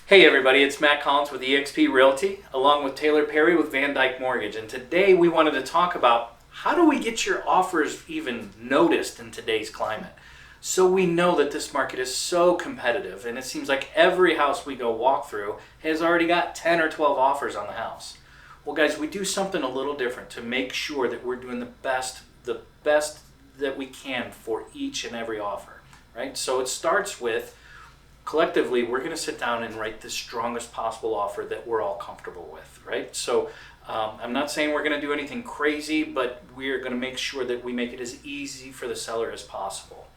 Hey everybody, it's Matt Collins with eXp Realty, along with Taylor Perry with Van Dyke Mortgage. And today we wanted to talk about how do we get your offers even noticed in today's climate. So we know that this market is so competitive, and it seems like every house we go walk through has already got 10 or 12 offers on the house. Well guys, we do something a little different to make sure that we're doing the best that we can for each and every offer, right? So it starts with, collectively, we're going to sit down and write the strongest possible offer that we're all comfortable with, right? So I'm not saying we're going to do anything crazy, but we're going to make sure that we make it as easy for the seller as possible.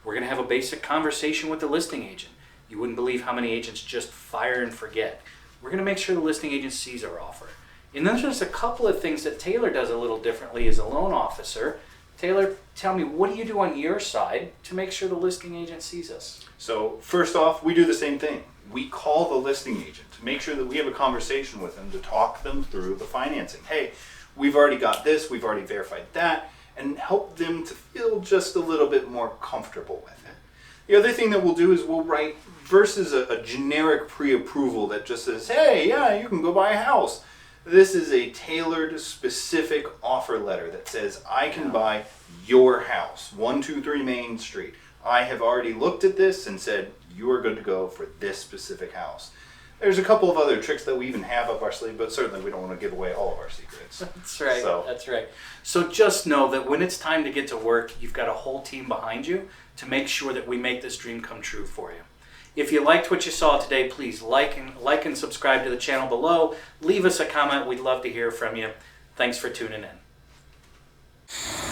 We're going to have a basic conversation with the listing agent. You wouldn't believe how many agents just fire and forget. We're going to make sure the listing agent sees our offer. And then there's a couple of things that Taylor does a little differently as a loan officer. Taylor, tell me, what do you do on your side to make sure the listing agent sees us? So first off, we do the same thing. We call the listing agent to make sure that we have a conversation with them to talk them through the financing. Hey, we've already got this, we've already verified that, and help them to feel just a little bit more comfortable with it. The other thing that we'll do is we'll write versus a generic pre-approval that just says, hey, yeah, you can go buy a house. This is a tailored, specific offer letter that says, I can buy your house, 123 Main Street. I have already looked at this and said, you are good to go for this specific house. There's a couple of other tricks that we even have up our sleeve, but certainly we don't want to give away all of our secrets. That's right, That's right. So just know that when it's time to get to work, you've got a whole team behind you to make sure that we make this dream come true for you. If you liked what you saw today, please like and subscribe to the channel below. Leave us a comment. We'd love to hear from you. Thanks for tuning in.